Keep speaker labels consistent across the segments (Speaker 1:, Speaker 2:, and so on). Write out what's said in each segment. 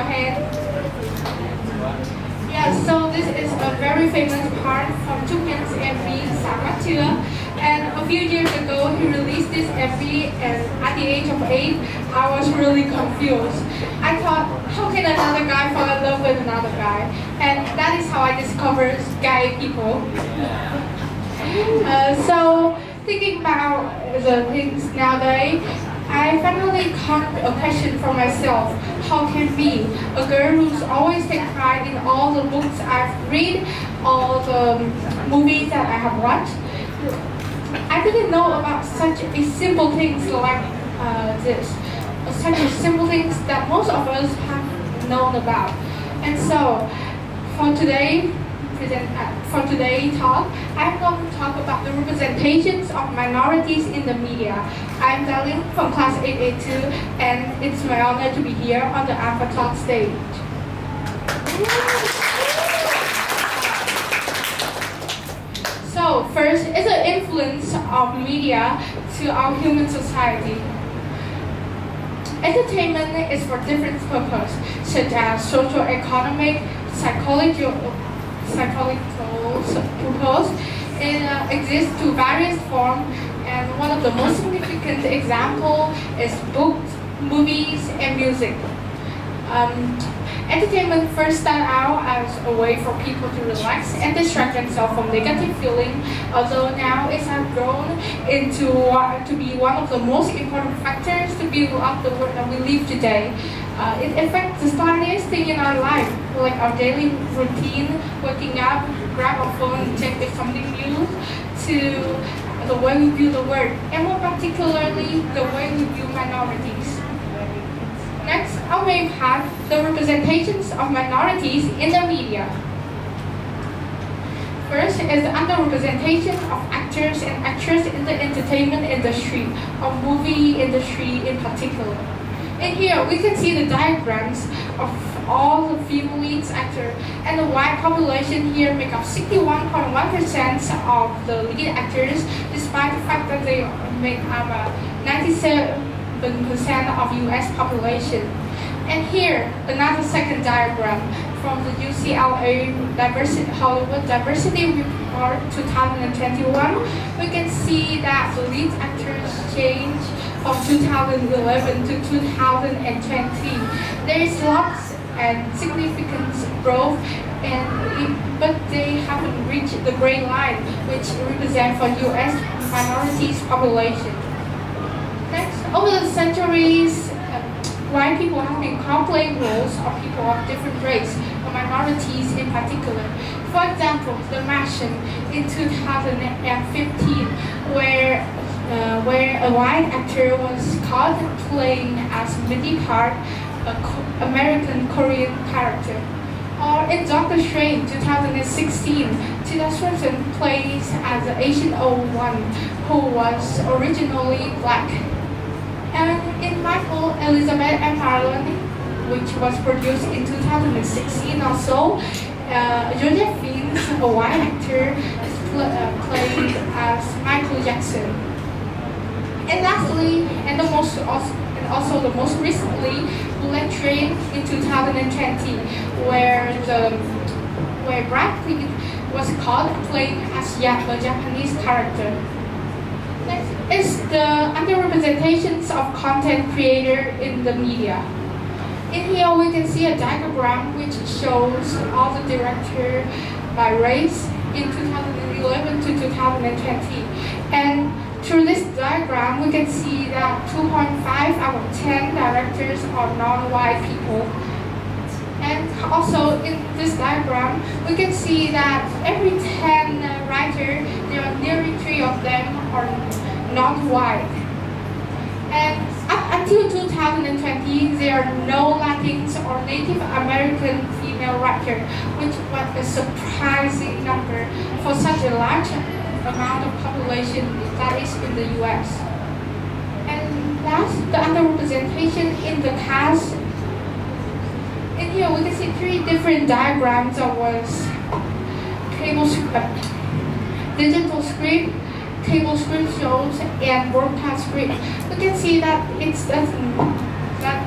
Speaker 1: your hand. Yeah, so this is a very famous part from THÄNG's MV Samatua. And a few years ago, he released this MV, and at the age of 8, I was really confused. I thought, how can another guy fall in love with another guy? And that is how I discovered gay people. So, thinking about the things nowadays, I finally caught a question for myself. How can be a girl who's always taken pride in all the books I've read, all the movies that I have watched? I didn't know about such a simple things like this. Such a simple things that most of us have known about. And so, for today talk, I'm going to talk about the representations of minorities in the media. I'm Linh from class 882, and it's my honor to be here on the Alpha Talk stage. So, first is the influence of media to our human society. Entertainment is for different purposes, such as social, economic, psychological purpose. It exists to various forms, and one of the most significant examples is books, movies, and music. Entertainment first started out as a way for people to relax and distract themselves from negative feelings, although now it has grown into to be one of the most important factors to build up the world that we live today. It affects the tiniest thing in our life, like our daily routine, waking up, grab our phone, check if something new, to the way we view the world, and more particularly, the way we view minorities. Next, our main part, the representations of minorities in the media. First is the underrepresentation of actors and actresses in the entertainment industry, or movie industry in particular. In here, we can see the diagrams of all the female lead actors, and the white population here make up 61.1% of the lead actors, despite the fact that they make up 97% of US population. And here, another second diagram from the UCLA Hollywood Diversity Report 2021. We can see that the lead actors change from 2011 to 2020. There is lots and significant growth, but they haven't reached the gray line, which represents for US minorities population. Next, over the centuries, white people have been playing roles of people of different race, or minorities in particular. For example, The Martian in 2015, where a white actor was caught playing as Mindy Park, an American Korean character. Or in Doctor Strange 2016, Tilda Swinton plays as the Asian one who was originally black. And in Michael, Elizabeth and Marlon, which was produced in 2016 also, Josephine, a white actor, is played as Michael Jackson. And lastly, and also the most recently, Bullet Train in 2020, where Brad Pitt was caught playing as a Japanese character. Next is the underrepresentations of content creator in the media. In here we can see a diagram which shows all the directors by race in 2011 to 2020. And through this diagram we can see that 2.5 out of 10 directors are non-white people. And also in this diagram we can see that every 10 writers, there are nearly 3 of them are not white. And up until 2020, there are no Latins or Native American female writers, which was a surprising number for such a large amount of population that is in the US. And last, the underrepresentation in the cast. In here, we can see 3 different diagrams of digital script, cable script shows, and broadcast script. We can see that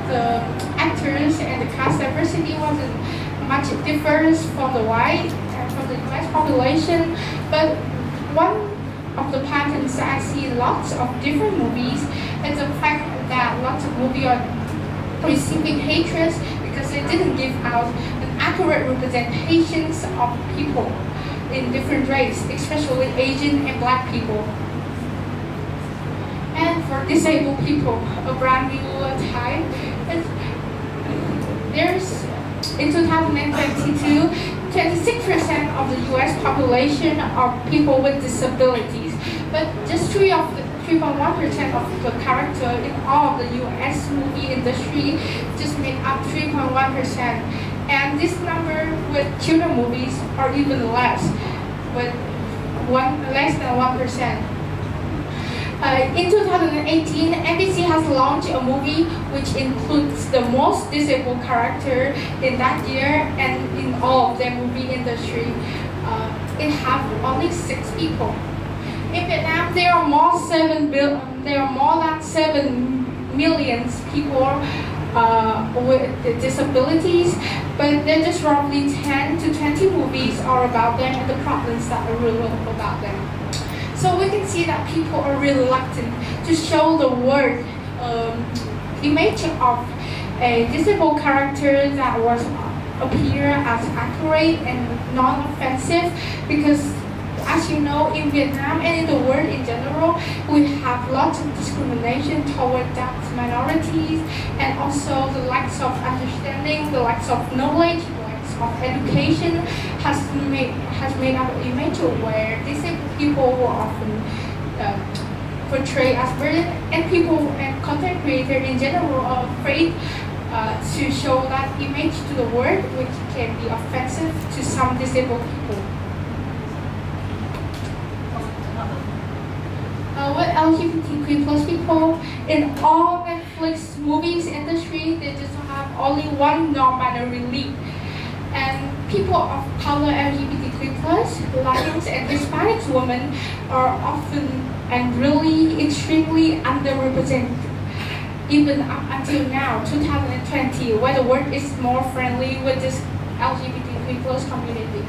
Speaker 1: the actor actors, and the cast diversity wasn't much differs from the white and from the US population. But one of the patterns that I see in lots of different movies is the fact that lots of movies are receiving hatred because they didn't give out an accurate representations of people in different races, especially Asian and Black people. And for disabled people, a brand new type. There's in 2022, 26% of the US population are people with disabilities, but just 3.1% of the character in all of the US movie industry just make up 3.1%. And this number with children movies are even less, with less than 1%. In 2018, NBC has launched a movie which includes the most disabled character in that year, and in all of the movie industry, it has only 6 people. In Vietnam, there are more than 7 million people with disabilities, but there are just roughly 10 to 20 movies are about them and the problems that are real about them. So we can see that people are reluctant to show the world image of a disabled character that was appear as accurate and non-offensive, because as you know, in Vietnam and in the world in general, we have lots of discrimination toward minorities, and also the lack of understanding, the lack of knowledge, of education has made up an image where disabled people were often portrayed as burden, and people and content creators in general are afraid to show that image to the world, which can be offensive to some disabled people. With LGBTQ+ people, in all Netflix movies industry, they just have only one non-binary lead. And people of color, LGBTQ+, Latinos, and Hispanic women are often and really extremely underrepresented, even up until now, 2020, where the world is more friendly with this LGBTQ+ community.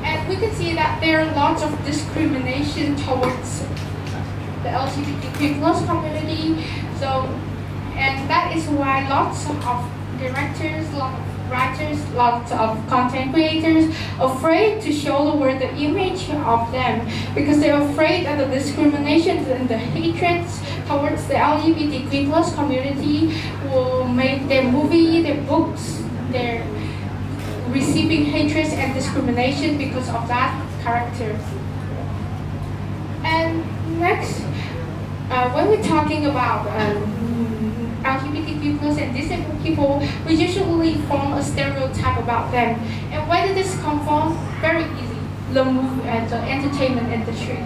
Speaker 1: And we can see that there are lots of discrimination towards the LGBTQ+ community. So, and that is why lots of directors, lots of writers, lots of content creators afraid to show the world the image of them, because they're afraid that the discrimination and the hatred towards the LGBTQ+ community will make their movie, their books, their receiving hatred and discrimination because of that character. And next, when we're talking about LGBTQ+ and disabled people, we usually form a stereotype about them. And where did this come from? Very easy, the movie and the entertainment industry.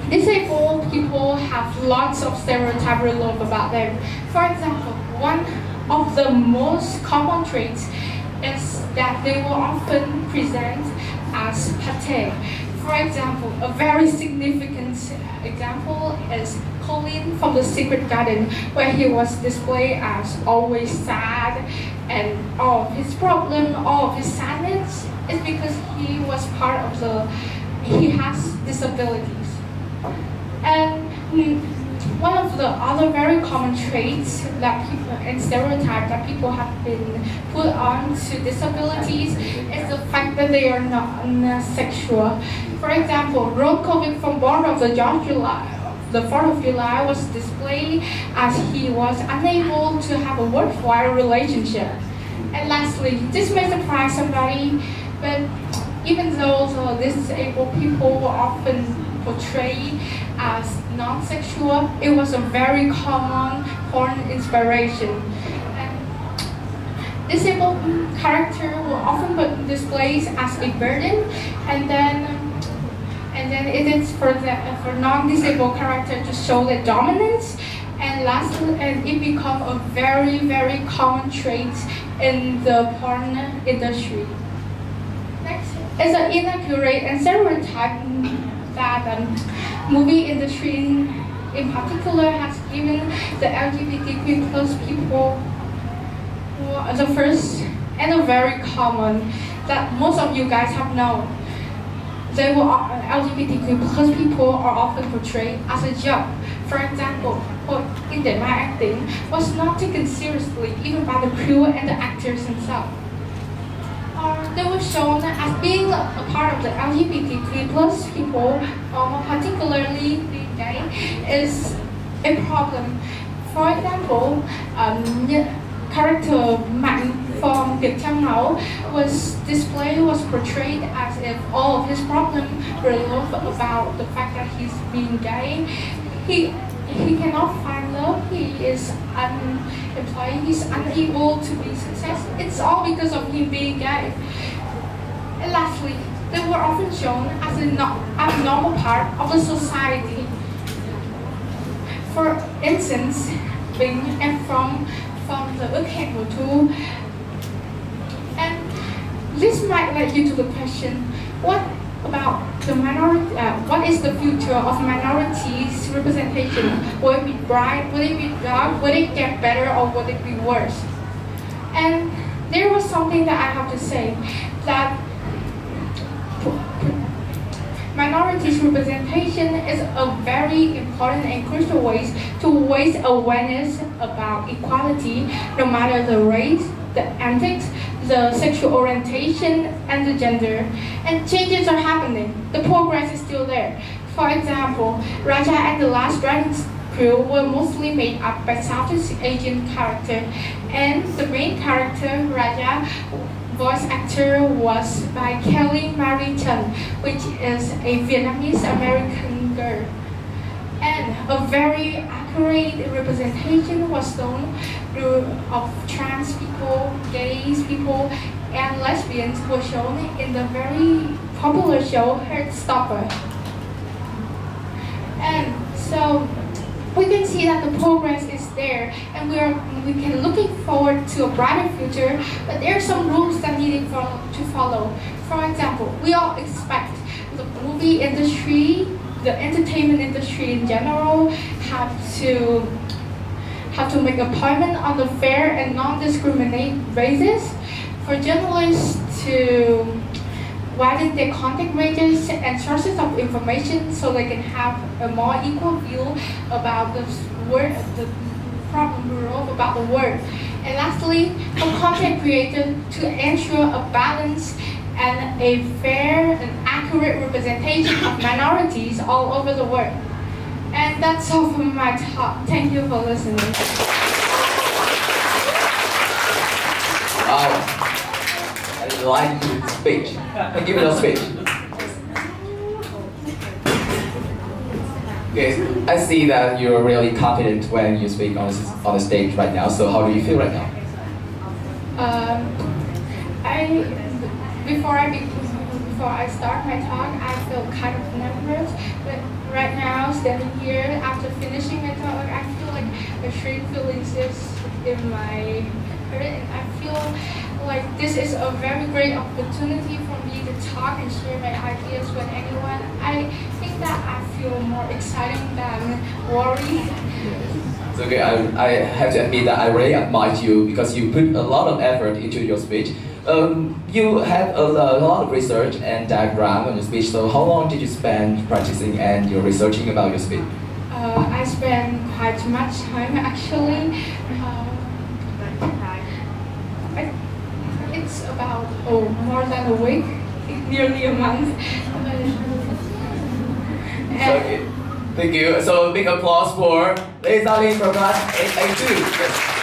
Speaker 1: Disabled people have lots of stereotypes revolved about them. For example, one of the most common traits is that they will often present as pate. For example, a very significant example is Colin from The Secret Garden, where he was displayed as always sad, and all of his problem, all of his sadness is because he was part of he has disabilities. And one of the other very common traits that people and stereotypes that people have been put on to disabilities is the fact that they are not sexual. For example, Rokovic from Born of the 4th of July was displayed as he was unable to have a worthwhile relationship. And lastly, this may surprise somebody, but even though the disabled people were often portrayed as non-sexual, it was a very common porn inspiration. And disabled characters were often displayed as a burden, and then it is for non-disabled character to show their dominance, and lastly, and it become a very, very common trait in the porn industry. Next is an inaccurate and stereotype that movie industry in particular has given the LGBTQ plus people the first and a very common that most of you guys have known. LGBTQ plus people are often portrayed as a joke. For example, in their acting was not taken seriously even by the crew and the actors themselves. They were shown as being a part of the LGBTQ plus people, particularly being gay, is a problem. For example, character Mạnh from THÀNH was portrayed as if all of his problems revolve about the fact that he's being gay. He cannot find love, he is unemployed, he's unable to be successful. It's all because of him being gay. And lastly, they were often shown as an abnormal part of the society. For instance, being and from the THÄNG của Thu. And this might lead you to the question, what about the minority? What is the future of minorities representation? Will it be bright? Will it be dark? Will it get better or will it be worse? And there was something that I have to say, that minorities representation is a very important and crucial way to raise awareness about equality, no matter the race, the antics, the sexual orientation, and the gender. And changes are happening. The progress is still there. For example, Raja and the Last Dragon's crew were mostly made up by Southeast Asian characters, and the main character, Raja, voice actor was by Kelly Marie Chen, which is a Vietnamese American girl. And a very accurate representation was done of trans people, gays people, and lesbians were shown in the very popular show Heartstopper. And so we can see that the progress is there, and we can looking forward to a brighter future, but there are some rules that needed to follow. For example, we all expect the movie industry, the entertainment industry in general, have to make appointment on the fair and non-discriminate basis, for journalists to widen their contact ranges and sources of information so they can have a more equal view about the problem world, about the world. And lastly, for content creators to ensure a balance and a fair and accurate representation of minorities all over the world. And that's all from my talk. Thank you for listening.
Speaker 2: I like the speech. Give me a speech. Okay, I see that you're really confident when you speak on the stage right now. So how do you feel right now?
Speaker 1: Before I start my talk, I feel kind of nervous. But right now, standing here after finishing my talk, I feel like a strange feelings is in my heart, and I feel like this is a very great opportunity for me to talk and share my ideas with anyone. I think that I feel more exciting than worried.
Speaker 2: It's okay, I have to admit that I really admire you because you put a lot of effort into your speech. You have a lot of research and diagram on your speech, so how long did you spend practicing and you're researching about your speech?
Speaker 1: I spent quite much time actually. It's about more than a week, nearly a month.
Speaker 2: Okay. Thank you. So big applause for Linh from class 8A2. Yes.